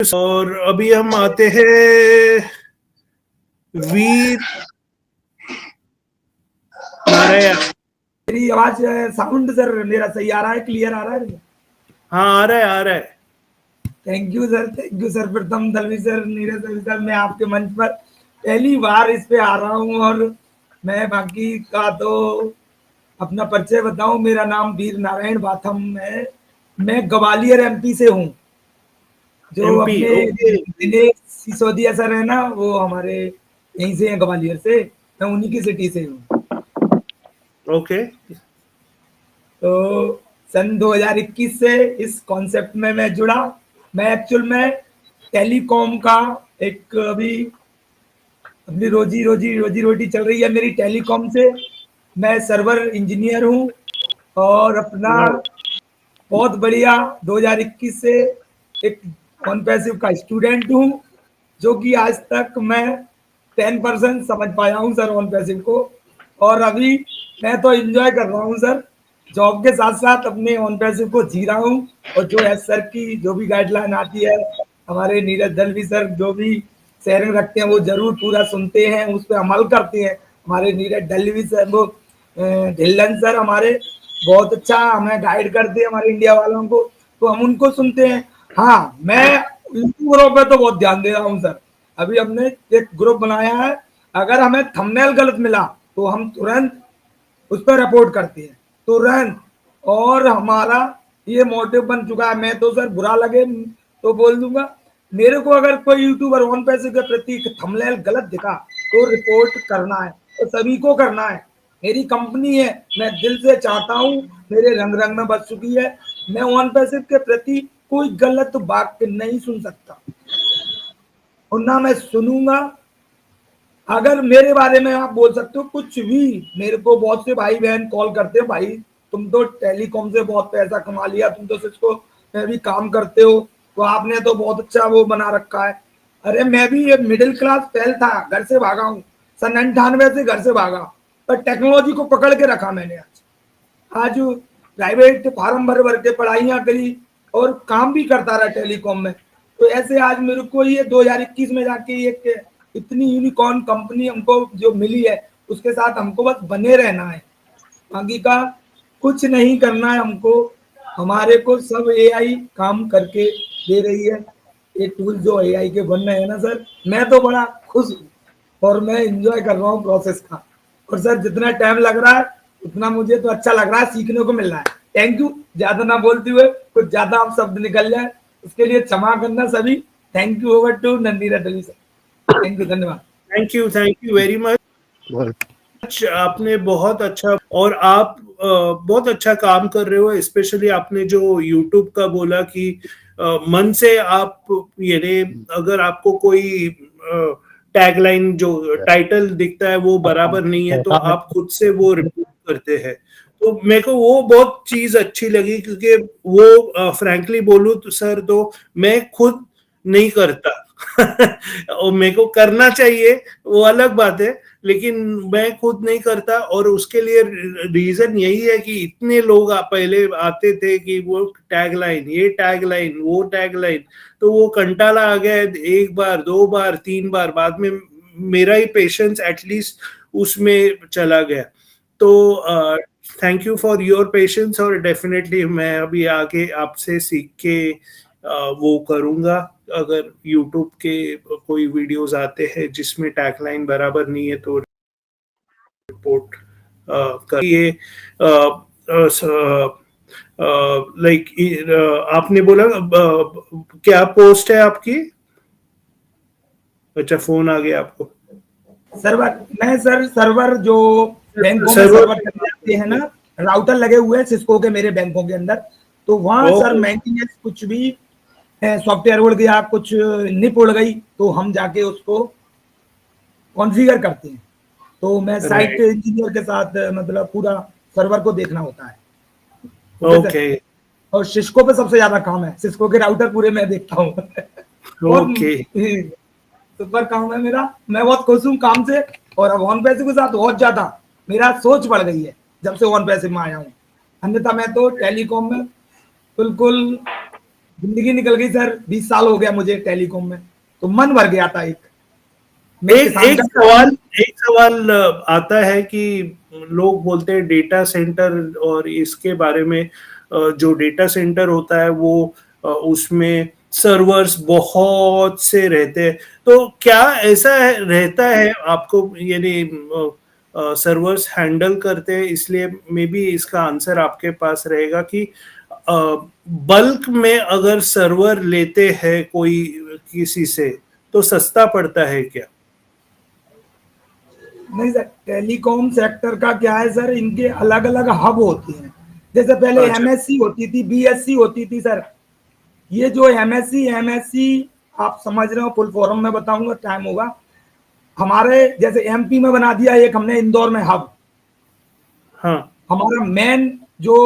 और अभी हम आते हैं वीर नारायण। मेरी आवाज साउंड सर मेरा सही आ रहा है, क्लियर आ रहा है? हाँ आ रहा है आ रहा है। Thank you sir. प्रथम दलवी सर, नीरज दलवी सर, मैं आपके मंच पर पहली बार इस पे आ रहा हूँ। और मैं बाकी का तो अपना परिचय बताऊं, मेरा नाम वीर नारायण बाथम है। मैं ग्वालियर एमपी से हूँ। जो एमपी, अपने ओके दिनेश सिसोदिया सर है ना, वो हमारे यहीं से हैं, ग्वालियर से। मैं उन्हीं की सिटी से हूँ। ओके। तो सन 2021 से इस कॉन्सेप्ट में मैं जुड़ा। मैं एक्चुअल में टेलीकॉम का एक अभी अपनी रोजी रोटी चल रही है मेरी टेलीकॉम से। मैं सर्वर इंजीनियर हूँ और अपना बहुत बढ़िया 2021 से एक ऑन पैसिव का स्टूडेंट हूँ, जो कि आज तक मैं 10% समझ पाया हूँ सर ऑन पैसिव को। और अभी मैं तो एंजॉय कर रहा हूँ सर, जॉब के साथ साथ अपने ऑन पैसिव को जी रहा हूँ। और जो एस सर की जो भी गाइडलाइन आती है, हमारे नीरज दलवी सर जो भी शेयरिंग रखते हैं, वो जरूर पूरा सुनते हैं, उस पर अमल करते हैं। हमारे नीरज दलवी सर, वो ढिल्लन सर हमारे बहुत अच्छा हमें गाइड करते हैं हमारे इंडिया वालों को, तो हम उनको सुनते हैं। हाँ, मैं यूट्यूबरों पे तो बहुत ध्यान दे रहा हूँ सर। अभी हमने एक ग्रुप बनाया है, अगर हमें थंबनेल गलत मिला तो हम तुरंत उस पर रिपोर्ट करते हैं, तुरंत। और हमारा ये मोटिव बन चुका है, मैं तो सर बुरा लगे तो बोल दूंगा, मेरे को अगर कोई यूट्यूबर ऑन पैसे के प्रति थंबनेल गलत दिखा तो रिपोर्ट करना है, तो सभी को करना है। मेरी कंपनी है, मैं दिल से चाहता हूँ, मेरे रंग रंग में बस चुकी है, मैं ऑन पैसे के प्रति कोई गलत बात नहीं सुन सकता और ना मैं सुनूंगा। अगर मेरे बारे में आप बोल सकते हो कुछ भी, मेरे को बहुत से भाई बहन कॉल करते हैं, भाई तुम तो टेलीकॉम से बहुत पैसा कमा लिया, तुम तो सिस्को में भी काम करते हो, तो आपने तो बहुत अच्छा वो बना रखा है। अरे मैं भी ये मिडिल क्लास फेल था, घर से भागा हूँ, सन 98 से घर से भागा, पर टेक्नोलॉजी को पकड़ के रखा मैंने। आज प्राइवेट फार्म भर भर के पढ़ाइयाँ करी और काम भी करता रहा टेलीकॉम में। तो ऐसे आज मेरे को ये 2021 में जाके एक इतनी यूनिकॉर्न कंपनी हमको जो मिली है, उसके साथ हमको बस बने रहना है, बाकी का कुछ नहीं करना है हमको। हमारे को सब एआई काम करके दे रही है, ये टूल जो एआई के बन रहे हैं ना सर, मैं तो बड़ा खुश हूँ और मैं एंजॉय कर रहा हूँ प्रोसेस का। और सर जितना टाइम लग रहा है उतना मुझे तो अच्छा लग रहा है, सीखने को मिल रहा है। Thank you. ज्यादा ना बोलते हुए कुछ ज्यादा आप शब्द निकल जाए उसके लिए क्षमा करना सभी। Thank you. ओवर टू नंदीरा दली सर। थैंक यू, धन्यवाद। Thank you very much. आपने बहुत अच्छा, और आप बहुत अच्छा काम कर रहे हो। स्पेशली आपने जो यूट्यूब का बोला कि मन से आप ये, अगर आपको कोई टैगलाइन जो टाइटल दिखता है वो बराबर नहीं है तो आप खुद से वो रिपोर्ट करते हैं, तो मेरे को वो बहुत चीज अच्छी लगी। क्योंकि वो फ्रैंकली बोलूं तो सर, तो मैं खुद नहीं करता और मेरे को करना चाहिए, वो अलग बात है, लेकिन मैं खुद नहीं करता। और उसके लिए रीजन यही है कि इतने लोग पहले आते थे कि वो टैगलाइन, ये टैगलाइन, वो टैगलाइन, तो वो कंटाला आ गया। एक बार, दो बार, तीन बार, बाद में मेरा ही पेशेंस एटलीस्ट उसमें चला गया। तो thank you for your patience, और डेफिनेटली मैं अभी आगे आपसे सीख के वो करूंगा। अगर YouTube के कोई वीडियोस आते हैं जिसमें टैगलाइन बराबर नहीं है तो रिपोर्ट करिए। लाइक आपने बोला क्या पोस्ट है आपकी? अच्छा, फोन आ गया आपको। सर्वर नहीं सर, सर्वर जो बैंकों में सर्वर चलाते हैं ना, राउटर लगे हुए हैं सिस्को के मेरे बैंकों के अंदर, तो वहां सर मेंटेनेंस कुछ भी सॉफ्टवेयर उड़ गया, कुछ निप उड़ गई, तो हम जाके उसको कॉन्फ़िगर करते हैं। तो मैं साइट इंजीनियर के साथ मतलब पूरा सर्वर को देखना होता है। ओके। और सिस्को पे सबसे ज्यादा काम है, सिस्को के राउटर पूरे मैं देखता हूँ ओके। सुपर काम है मेरा, मैं बहुत खुश हूँ काम से। और अब ऑन पैसे के साथ बहुत ज्यादा मेरा सोच बढ़ गई है जब से ऑन पैसे में आया हूँ, अन्यथा मैं तो टेलीकॉम में बिल्कुल जिंदगी निकल गई सर, 20 साल हो गया मुझे टेलीकॉम में, तो मन भर गया था। मैं एक किसान एक का सवाल एक सवाल आता है कि लोग बोलते हैं डेटा सेंटर और इसके बारे में, जो डेटा सेंटर होता है वो उसमें सर्वर्स बहुत से रहते हैं, तो क्या ऐसा रहता है आपको, यानी सर्वर्स हैंडल करते हैं, इसलिए मे बी इसका आंसर आपके पास रहेगा कि बल्क में अगर सर्वर लेते हैं कोई किसी से तो सस्ता पड़ता है क्या? नहीं सर, टेलीकॉम सेक्टर का क्या है सर, इनके अलग अलग हब होती हैं। जैसे पहले अच्छा। एमएससी होती थी, बीएससी होती थी सर। ये जो एमएससी आप समझ रहे हो, फुल फॉर्म में बताऊंगा, टाइम होगा। हमारे जैसे एमपी में बना दिया एक हमने इंदौर में हब। हाँ हमारा मेन जो,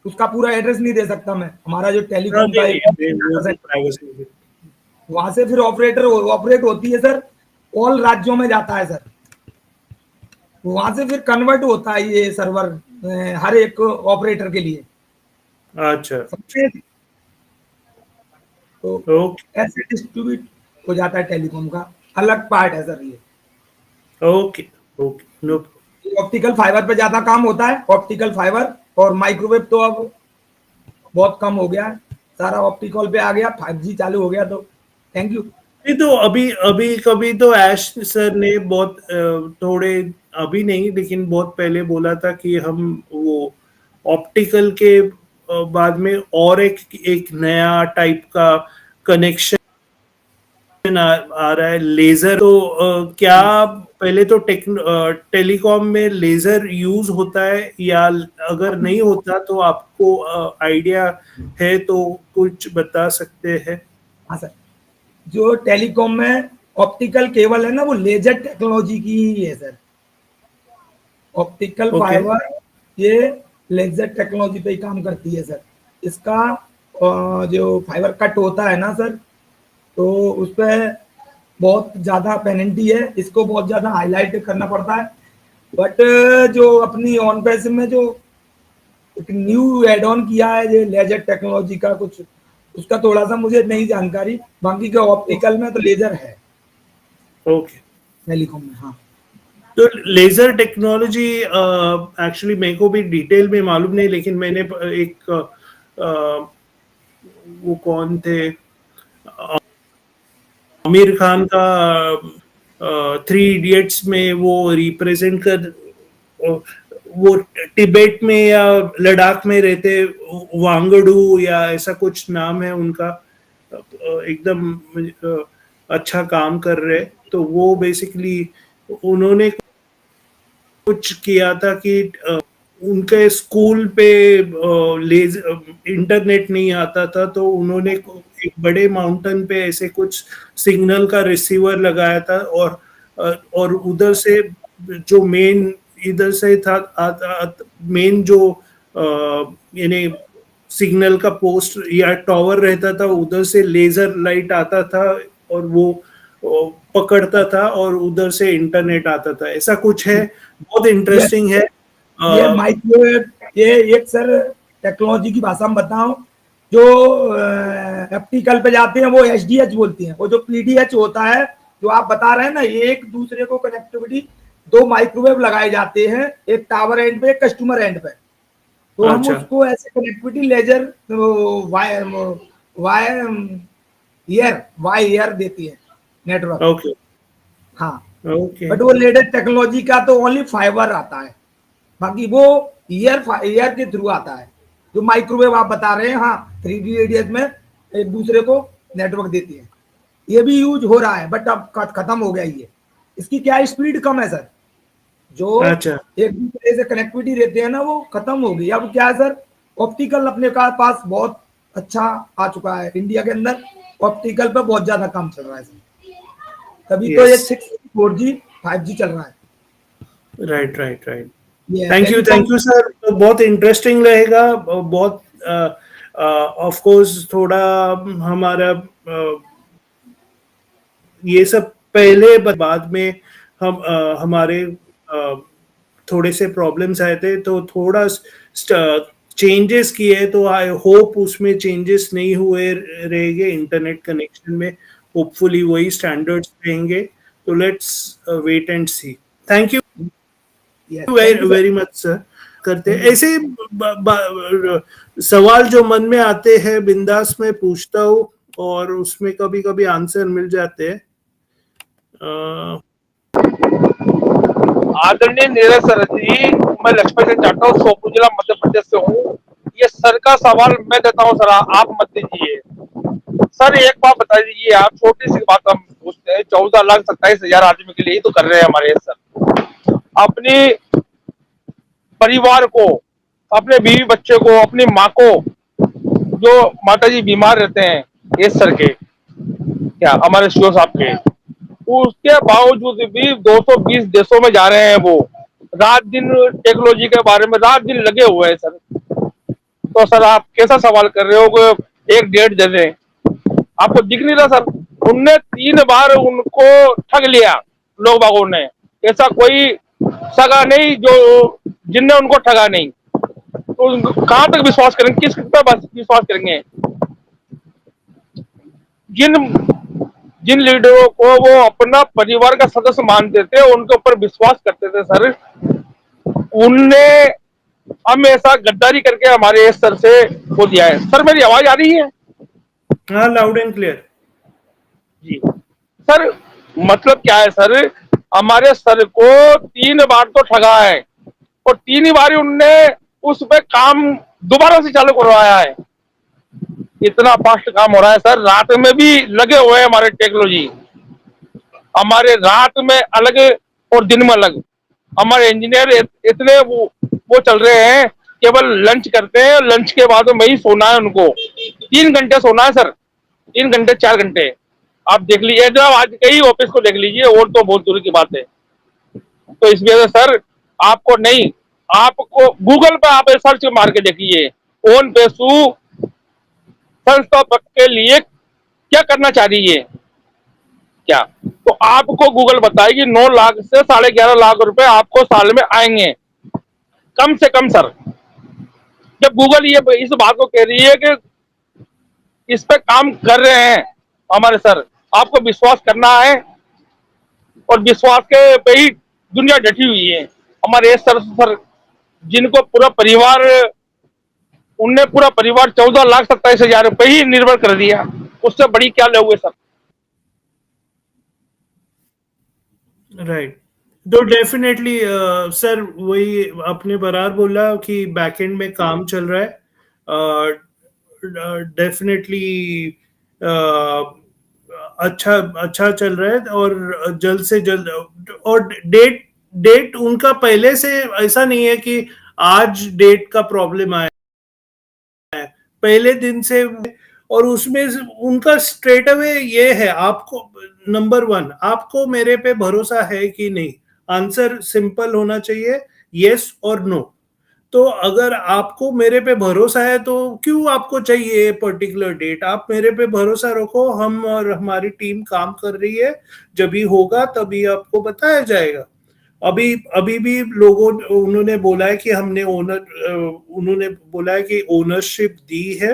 उसका पूरा एड्रेस नहीं दे सकता मैं, हमारा जो हाँ, टेलीकॉम का नहीं एक नहीं, वो तो प्राइवेसी। वहां से फिर ऑपरेट होती है सर, ऑल राज्यों में जाता है सर। वहां से फिर कन्वर्ट होता है ये सर्वर हर एक ऑपरेटर के लिए। अच्छा। समझे? तो ओके ऐसे डिस्ट्रीब्यूट हो जाता है टेलीकॉम का, अलग पार्ट है सर ये। Okay okay, no. Optical fibre पे ज्यादा काम होता है, ऑप्टिकल फाइबर। और माइक्रोवेव तो अब बहुत कम हो गया है, सारा ऑप्टिकल पे आ गया, 5G चालू हो गया। तो थैंक यू। नहीं तो अभी अभी कभी तो ऐश सर ने बहुत थोड़े, अभी नहीं लेकिन बहुत पहले बोला था कि हम वो ऑप्टिकल के बाद में और एक एक नया टाइप का कनेक्शन आ रहा है, लेजर। तो क्या पहले तो टेलीकॉम में लेजर यूज होता है, या अगर नहीं होता तो आपको आइडिया है तो कुछ बता सकते हैं? हाँ सर, जो टेलीकॉम में ऑप्टिकल केबल है ना, वो लेजर टेक्नोलॉजी की ही है सर। ऑप्टिकल ओके फाइबर ये लेजर टेक्नोलॉजी पे ही काम करती है सर। इसका जो फाइबर कट होता है ना सर, तो उस पर बहुत ज़्यादा पेनल्टी है, इसको बहुत ज़्यादा हाईलाइट करना पड़ता है। बट जो अपनी ऑन पैस में जो एक न्यू एड ऑन किया है ये लेजर टेक्नोलॉजी का, कुछ उसका थोड़ा सा मुझे नहीं जानकारी, बाकी का ऑप्टिकल में तो लेजर है ओके। टेलीकॉम में। हाँ तो लेजर टेक्नोलॉजी एक्चुअली मेरे को भी डिटेल में मालूम नहीं, लेकिन मैंने एक वो कौन थे, आमिर खान का थ्री इडियट्स में वो रिप्रेजेंट कर, वो तिब्बत में या लद्दाख में रहते, वांगडू या ऐसा कुछ नाम है उनका, एकदम अच्छा काम कर रहे, तो वो बेसिकली उन्होंने कुछ किया था कि उनके स्कूल पे इंटरनेट नहीं आता था, तो उन्होंने एक बड़े माउंटेन पे ऐसे कुछ सिग्नल का रिसीवर लगाया था, और उधर से जो मेन, इधर से था मेन जो यानी सिग्नल का पोस्ट या टावर रहता था, उधर से लेजर लाइट आता था और वो पकड़ता था और उधर से इंटरनेट आता था, ऐसा कुछ है। बहुत ये इंटरेस्टिंग है। ये माइक्रोवेव, ये एक सर टेक्नोलॉजी की भाषा में बताऊं, जो ऑप्टिकल पे जाते हैं वो एचडीएच बोलती हैं, वो जो पीडीएच होता है जो आप बता रहे हैं ना, ये एक दूसरे को कनेक्टिविटी, दो माइक्रोवेव लगाए जाते हैं, एक टावर एंड पे, एक कस्टमर एंड पे। तो हम अच्छा। उसको ऐसे connectivity laser wire wire wire देती है नेटवर्क। ओके हाँ, ओके बट वो लेटेस्ट टेक्नोलॉजी का तो ओनली फाइबर आता है, बाकी वो ईयर के थ्रू आता है। जो माइक्रोवेव आप बता रहे हैं, हाँ, 3D रेडियस में एक दूसरे को नेटवर्क देती है, ये भी यूज हो रहा है, बट अब खत्म हो गया ये। इसकी क्या स्पीड कम है सर, जो अच्छा एक दूसरे से कनेक्टिविटी रहते हैं ना, वो खत्म हो गई। अब क्या है सर, ऑप्टिकल अपने का पास बहुत अच्छा आ चुका है इंडिया के अंदर, ऑप्टिकल पे बहुत ज्यादा काम चल रहा है सर। तभी तो ये यस 6G 5G चल रहा है। Right right right. ये थैंक टेलीकॉम। यू सर, तो बहुत इंटरेस्टिंग रहेगा, बहुत ऑफ कोर्स थोड़ा हमारा ये सब पहले बाद में हम हमारे थोड़े से प्रॉब्लम्स आए थे, तो थोड़ा चेंजेस किए, तो आई होप उसमें चेंजेस नहीं हुए रहेंगे इंटरनेट कनेक्शन में, होपफुली वही स्टैंडर्ड्स रहेंगे। तो let's wait and see. Thank you Yes, thank you, sir. Very much sir. करते Thank you. ऐसे सवाल जो मन में आते हैं बिंदास में पूछता हूँ, और उसमें कभी कभी आंसर मिल जाते हैं। आदरणीय नीरज सर जी, मैं लक्ष्मण सिंह जाटव सोपूर जिला मध्य प्रदेश से हूँ। ये सर का सवाल मैं देता हूँ सर, आप मत दीजिए। सर एक बात बता दीजिए, आप छोटी सी बात हम पूछते हैं, 14,27,000 आदमी के लिए तो कर रहे हैं हमारे सर। अपनी परिवार को, अपने बीवी बच्चे को, अपनी माँ को, जो माता जी बीमार रहते हैं ये सर के, क्या हमारे सीओ साहब के, उसके बावजूद भी 220 देशों में जा रहे हैं वो, रात दिन टेक्नोलॉजी के बारे में रात दिन लगे हुए हैं सर। तो सर आप कैसा सवाल कर रहे हो कि 1-1.5 दे दें? आपको दिख नहीं रहा सर? उनने 3 बार उनको ठग लिया लोग बागों ने। ऐसा कोई सगा नहीं जो जिनने उनको ठगा नहीं। तो कहां तक विश्वास करेंगे, किस पर विश्वास करेंगे? जिन जिन लीडरों को वो अपना परिवार का सदस्य मानते थे, उनके ऊपर विश्वास करते थे सर, उनने हमेशा गद्दारी करके हमारे सर से वो दिया है। सर मेरी आवाज आ रही है? हाँ, लाउड एंड क्लियर जी सर। मतलब क्या है सर, हमारे सर को 3 बार तो ठगा है, और 3 ही बार उनने उस पे काम दोबारा से चालू करवाया है। इतना फास्ट काम हो रहा है सर, रात में भी लगे हुए हैं हमारे टेक्नोलॉजी। हमारे रात में अलग और दिन में अलग। हमारे इंजीनियर इतने वो चल रहे हैं, केवल लंच करते हैं, लंच के बाद में ही सोना है उनको। 3 घंटे सोना है सर, 3 घंटे 4 घंटे। आप देख लीजिए जब आज कई ऑफिस को देख लीजिए, और तो बहुत दूर की बात है। तो इस वजह से सर आपको नहीं, आपको गूगल पे आप सर्च मार के देखिए, ओन पेशू संस्थापक के लिए क्या करना चाह रही है क्या, तो आपको गूगल बताएगी 9 लाख से 11.5 लाख रुपए आपको साल में आएंगे कम से कम सर। जब गूगल ये इस बात को कह रही है कि इस पे काम कर रहे हैं हमारे सर, आपको विश्वास करना है, और विश्वास के पे ही दुनिया डटी हुई है। हमारे सर जिनको पूरा परिवार, उनने पूरा परिवार 14,27,000 रुपए ही निर्भर कर दिया, उससे बड़ी क्या लोगे सर? राइट। तो डेफिनेटली सर वही आपने बराबर बोला कि बैकएंड में काम चल रहा है। डेफिनेटली अच्छा चल रहा है, और जल्द से जल्द, और डेट उनका पहले से ऐसा नहीं है कि आज डेट का प्रॉब्लम आया है, पहले दिन से। और उसमें उनका स्ट्रेट अवे ये है, आपको नंबर 1, आपको मेरे पे भरोसा है कि नहीं? आंसर सिंपल होना चाहिए, यस और नो। तो अगर आपको मेरे पे भरोसा है तो क्यों आपको चाहिए पर्टिकुलर डेट? आप मेरे पे भरोसा रखो, हम और हमारी टीम काम कर रही है, जब भी होगा तभी आपको बताया जाएगा। अभी भी लोगों उन्होंने बोला है कि उन्होंने बोला है कि ओनरशिप दी है,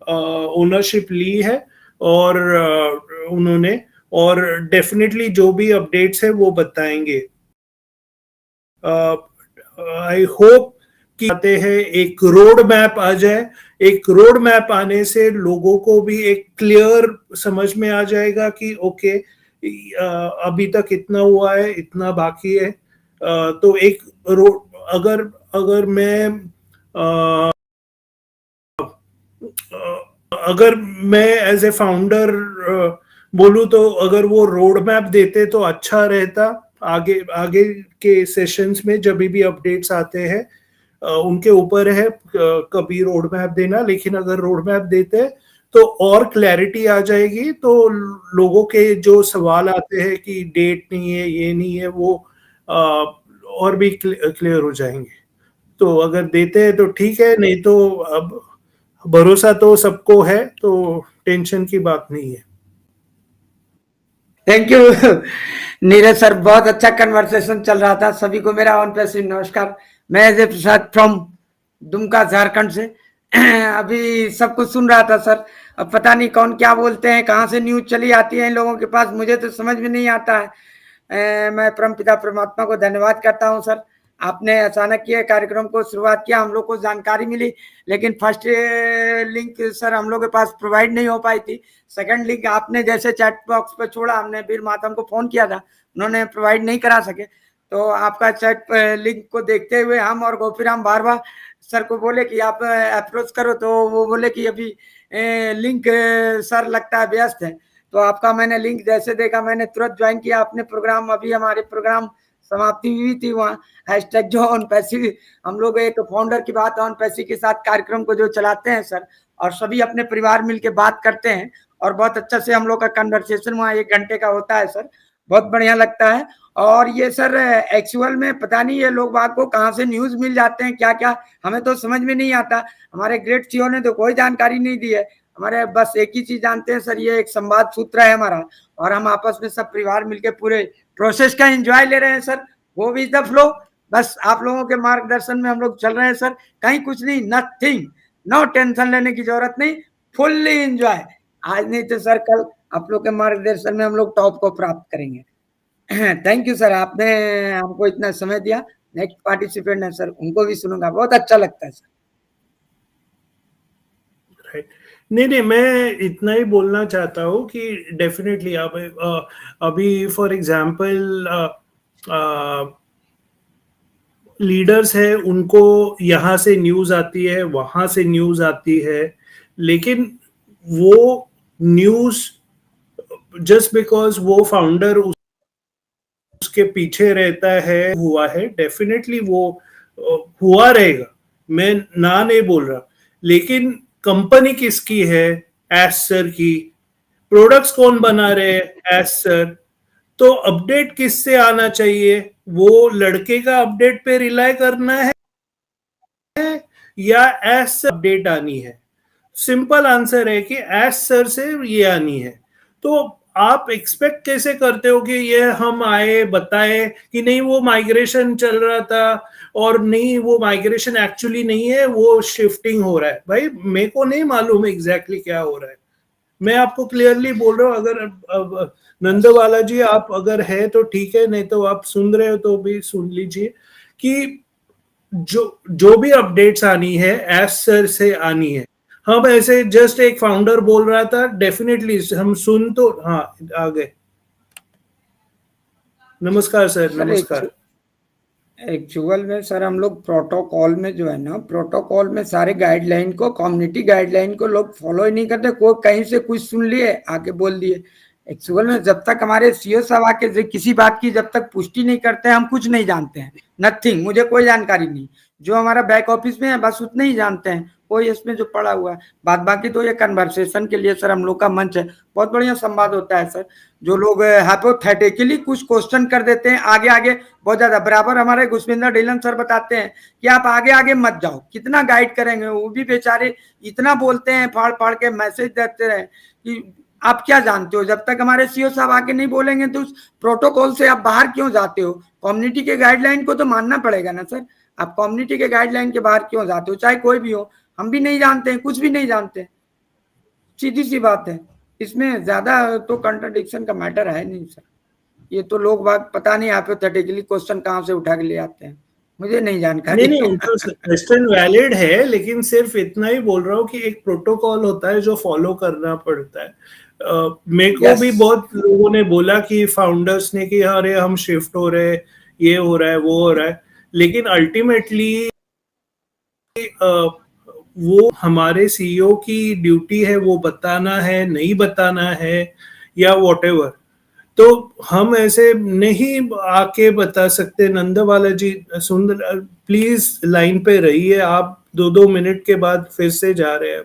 ओनरशिप ली है, और उन्होंने, और डेफिनेटली जो भी अपडेट्स है वो बताएंगे। आई होप कि आते हैं एक रोड मैप आ जाए। एक रोड मैप आने से लोगों को भी एक क्लियर समझ में आ जाएगा कि ओके, अभी तक इतना हुआ है, इतना बाकी है। तो एक रोड, अगर मैं एज ए फाउंडर बोलूं, तो अगर वो रोड मैप देते तो अच्छा रहता। आगे के सेशंस में जब भी अपडेट्स आते हैं, उनके ऊपर है कभी रोड मैप देना, लेकिन अगर रोड मैप देते तो और क्लैरिटी आ जाएगी। तो लोगों के जो सवाल आते हैं कि डेट नहीं है, ये नहीं है, वो और भी क्लियर हो जाएंगे। तो अगर देते हैं तो ठीक है, नहीं तो अब भरोसा तो सबको है, तो टेंशन की बात नहीं है। थैंक यू नीरज सर, बहुत अच्छा कन्वर्सेशन चल रहा था। सभी को मेरा ऑन प्रेस नमस्कार। मैं अजय प्रसाद फ्रॉम दुमका झारखंड से। अभी सब कुछ सुन रहा था सर, अब पता नहीं कौन क्या बोलते हैं, कहाँ से न्यूज चली आती है इन लोगों के पास, मुझे तो समझ में नहीं आता है। मैं परमपिता परमात्मा को धन्यवाद करता हूँ सर, आपने अचानक ये कार्यक्रम को शुरुआत किया, हम लोग को जानकारी मिली, लेकिन फर्स्ट लिंक सर हम लोग के पास प्रोवाइड नहीं हो पाई थी। सेकंड लिंक आपने जैसे चैट बॉक्स पे छोड़ा, हमने वीर मातम को फोन किया था, उन्होंने प्रोवाइड नहीं करा सके, तो आपका चैट लिंक को देखते हुए हम और गोपीराम बारवा सर को बोले कि आप अप्रोच करो, तो वो बोले कि अभी लिंक सर लगता है व्यस्त है। तो आपका मैंने लिंक जैसे देखा, मैंने तुरंत ज्वाइन किया अपने प्रोग्राम। अभी हमारे प्रोग्राम समाप्ति हुई थी, वहाँ हैशटैग जो ऑन पैसी, हम लोग एक फाउंडर की बात ऑन पैसी के साथ कार्यक्रम को जो चलाते हैं सर, और सभी अपने परिवार मिलके बात करते हैं, और बहुत अच्छा से हम लोग का कन्वर्सेशन वहाँ 1 घंटे का होता है सर, बहुत बढ़िया लगता है। और ये सर एक्चुअल में पता नहीं ये लोग बात को कहाँ से न्यूज मिल जाते हैं, क्या क्या हमें तो समझ में नहीं आता। हमारे ग्रेट सीओ ने तो कोई जानकारी नहीं दी है, हमारे बस एक ही चीज जानते हैं सर, ये एक संवाद सूत्र है हमारा, और हम आपस में सब परिवार मिलके पूरे प्रोसेस का एंजॉय ले रहे हैं सर। वो विज द फ्लो, बस आप लोगों के मार्गदर्शन में हम लोग चल रहे हैं सर, कहीं कुछ नहीं, नथिंग, नो टेंशन लेने की जरूरत नहीं, फुल्ली एंजॉय। आज नहीं तो सर कल आप लोग के मार्गदर्शन में हम लोग टॉप को प्राप्त करेंगे। थैंक यू सर, आपने हमको इतना समय दिया। नेक्स्ट पार्टिसिपेंट है सर, उनको भी सुनूंगा, बहुत अच्छा लगता है सर। नहीं, मैं इतना ही बोलना चाहता हूँ कि डेफिनेटली आप अभी फॉर एग्जांपल लीडर्स है, उनको यहाँ से न्यूज आती है, वहां से न्यूज आती है, लेकिन वो न्यूज जस्ट बिकॉज वो फाउंडर उसके पीछे रहता है, हुआ है, डेफिनेटली वो हुआ रहेगा, मैं ना नहीं बोल रहा, लेकिन कंपनी किसकी है? एस सर की। प्रोडक्ट्स कौन बना रहे हैं? S sir. तो अपडेट किससे आना चाहिए? वो लड़के का अपडेट पे रिलाय करना है या एस अपडेट आनी है? सिंपल आंसर है कि एस सर से ये आनी है। तो आप एक्सपेक्ट कैसे करते हो कि ये हम आए बताए कि नहीं वो माइग्रेशन चल रहा था, और नहीं वो माइग्रेशन एक्चुअली नहीं है, वो शिफ्टिंग हो रहा है? भाई मेरे को नहीं मालूम एग्जैक्टली क्या हो रहा है, मैं आपको क्लियरली बोल रहा हूँ। अगर नंदवाला जी आप अगर है तो ठीक है, नहीं तो आप सुन रहे हो तो भी सुन लीजिए कि जो भी अपडेट्स आनी है एस सर से आनी है। हम ऐसे जस्ट एक फाउंडर बोल रहा था, डेफिनेटली हम सुन तो हाँ आ गए। नमस्कार सर, नमस्कार। एक्चुअल में सर हम लोग प्रोटोकॉल में जो है ना, प्रोटोकॉल में सारे गाइडलाइन को, कम्युनिटी गाइडलाइन को लोग फॉलो ही नहीं करते। कोई कहीं से कुछ सुन लिए आके बोल दिए। एक्चुअल में जब तक हमारे सीओ साहब आके किसी बात की जब तक पुष्टि नहीं करते हैं, हम कुछ नहीं जानते हैं, नथिंग, मुझे कोई जानकारी नहीं। जो हमारा बैक ऑफिस में है बस उतना ही जानते हैं, कोई इसमें जो पड़ा हुआ है बात, बाकी तो ये कन्वर्सेशन के लिए सर हम लोग का मंच है, बहुत बढ़िया संवाद होता है सर। जो लोग हाइपोथेटिकली कुछ क्वेश्चन कर देते हैं आगे आगे बहुत ज्यादा, बराबर हमारे गुस्विंदर ढीलन सर बताते हैं कि आप आगे आगे मत जाओ, कितना गाइड करेंगे, वो भी बेचारे इतना बोलते हैं, फाड़ फाड़ के मैसेज देते रहे कि आप क्या जानते हो। जब तक हमारे सीओ साहब आके नहीं बोलेंगे तो उस प्रोटोकॉल से आप बाहर क्यों जाते हो? कम्युनिटी के गाइडलाइन को तो मानना पड़ेगा ना सर, आप कम्युनिटी के गाइडलाइन के बाहर क्यों जाते हो? चाहे कोई भी हो, हम भी नहीं जानते हैं, कुछ भी नहीं जानते, सीधी सी बात है। इसमें ज्यादा तो कंट्राडिक्शन का मैटर है नहीं सर। ये तो लोग बात पता नहीं हाइपोथेटिकली क्वेश्चन कहाँ से उठा के ले आते हैं, मुझे नहीं जानकारी। नहीं उनका क्वेश्चन वैलिड है, लेकिन सिर्फ इतना ही बोल रहा हूँ कि एक प्रोटोकॉल होता है जो फॉलो करना पड़ता है। मेरे को भी बहुत लोगों ने बोला कि फाउंडर्स ने कि अरे हम शिफ्ट हो रहे, ये हो रहा है, वो हो रहा है, लेकिन अल्टीमेटली वो हमारे सीईओ की ड्यूटी है, वो बताना है, नहीं बताना है या व्हाटएवर। तो हम ऐसे नहीं आके बता सकते। नंदवाला जी, सुंदर प्लीज लाइन पे रहिए, आप 2-2 मिनट के बाद फिर से जा रहे हैं।